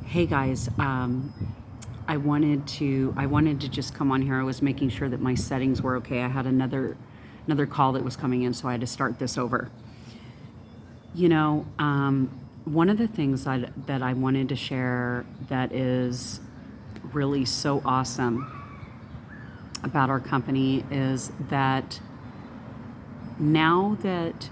Hey guys, I wanted to just come on here. I was making sure that my settings were okay. I had another call that was coming in, so I had to start this over. One of the things that I wanted to share that is really so awesome about our company is that now that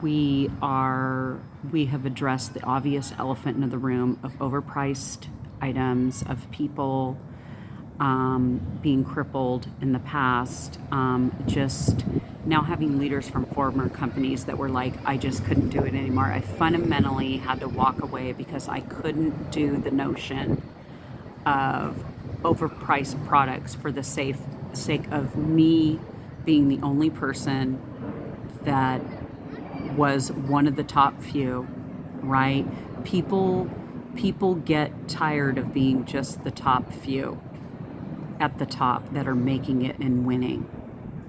we have addressed the obvious elephant in the room of overpriced items, of people being crippled in the past, just now having leaders from former companies that were like, I just couldn't do it anymore. I fundamentally had to walk away because I couldn't do the notion of overpriced products for the sake of me being the only person that was one of the top few, right? People get tired of being just the top few at the top that are making it and winning.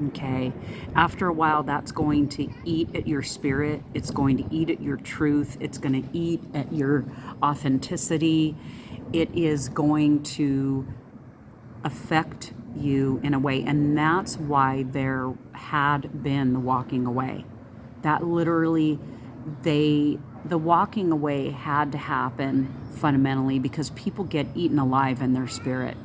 Okay, after a while, that's going to eat at your spirit. It's going to eat at your truth. It's going to eat at your authenticity. It is going to affect you in a way. And that's why there had been the walking away. That literally, the walking away had to happen fundamentally because people get eaten alive in their spirit,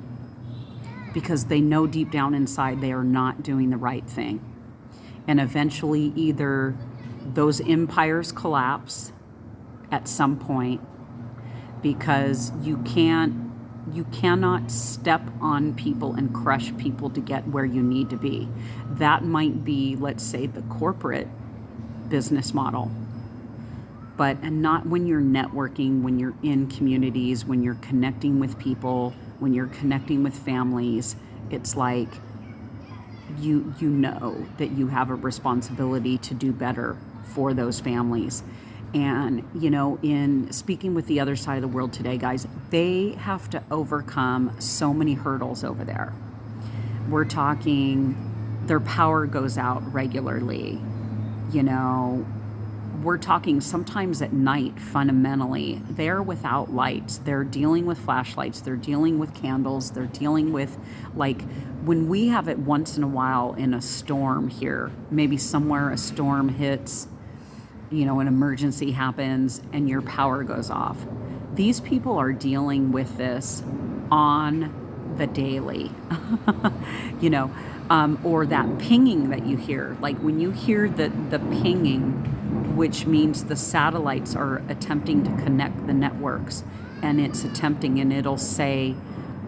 because they know deep down inside they are not doing the right thing. And eventually either those empires collapse at some point, because you cannot step on people and crush people to get where you need to be. That might be, let's say, the corporate business model, but not when you're networking, when you're in communities, when you're connecting with people, when you're connecting with families. It's like you know that you have a responsibility to do better for those families. And in speaking with the other side of the world today, guys, they have to overcome so many hurdles over there. We're talking their power goes out regularly. We're talking sometimes at night. Fundamentally, they're without lights. They're dealing with flashlights. They're dealing with candles. They're dealing with, like, when we have it once in a while in a storm here, maybe somewhere a storm hits, an emergency happens and your power goes off. These people are dealing with this on the daily, or that pinging that you hear. Like when you hear the pinging, which means the satellites are attempting to connect the networks, and it's attempting, and it'll say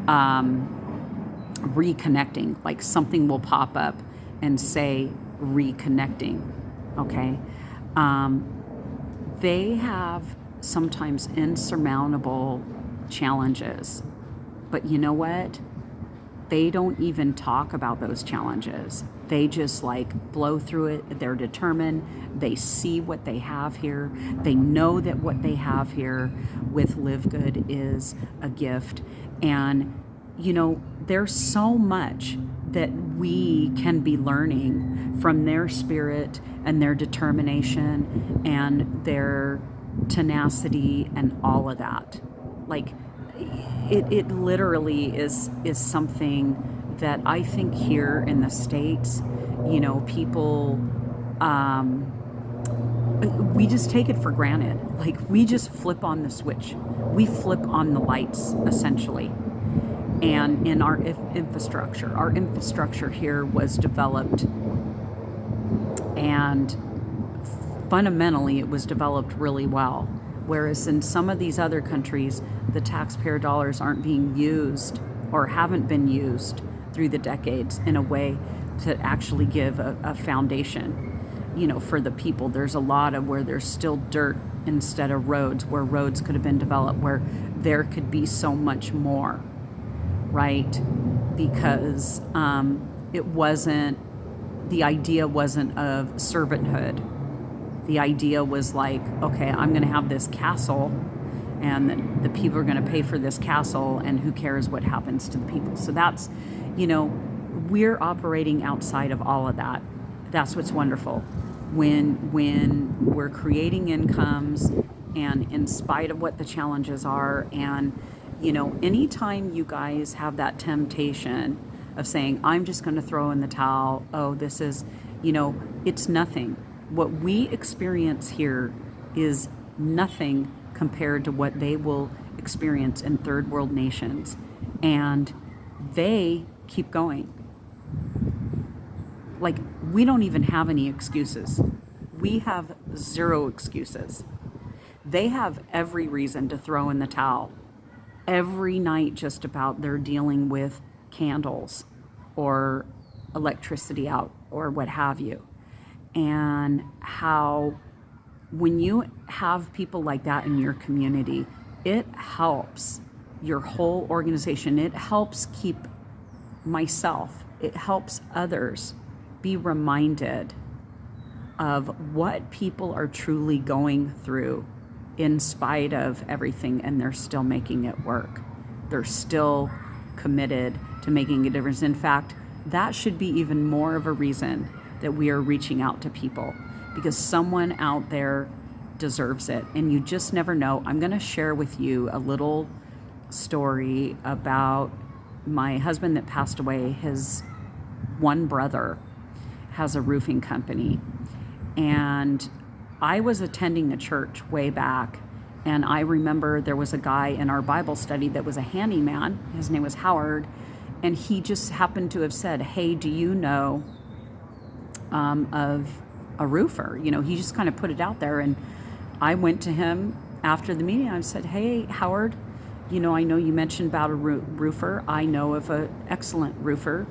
reconnecting, like something will pop up and say reconnecting, okay? They have sometimes insurmountable challenges, but you know what? They don't even talk about those challenges. They just blow through it. They're determined. They see what they have here. They know that what they have here with LiveGood is a gift. And, there's so much that we can be learning from their spirit and their determination and their tenacity and all of that. It literally is something that I think here in the States, people, we just take it for granted. We just flip on the switch. We flip on the lights, essentially. And in our infrastructure here was developed, and fundamentally it was developed really well. Whereas in some of these other countries, the taxpayer dollars aren't being used or haven't been used through the decades in a way to actually give a foundation, for the people. There's a lot of where there's still dirt instead of roads, where roads could have been developed, where there could be so much more, right? Because the idea wasn't of servanthood. The idea was okay, I'm going to have this castle, and the people are going to pay for this castle, and who cares what happens to the people. So that's, we're operating outside of all of that. That's what's wonderful. when we're creating incomes, and in spite of what the challenges are, and anytime you guys have that temptation of saying, I'm just going to throw in the towel, oh, this is, it's nothing. What we experience here is nothing compared to what they will experience in third world nations. And they keep going. Like, we don't even have any excuses. We have zero excuses. They have every reason to throw in the towel. Every night, just about, they're dealing with candles or electricity out or what have you. And how, when you have people like that in your community, it helps your whole organization. It helps keep myself, it helps others be reminded of what people are truly going through in spite of everything, and they're still making it work. They're still committed to making a difference. In fact, that should be even more of a reason that we are reaching out to people, because someone out there deserves it, and you just never know. I'm going to share with you a little story about my husband that passed away. His one brother has a roofing company, and I was attending a church way back, and I remember there was a guy in our Bible study that was a handyman. His name was Howard, and he just happened to have said, hey, do you know of a roofer? He just kind of put it out there, and I went to him after the meeting. I said, hey, Howard, I know you mentioned about a roofer. I know of an excellent roofer.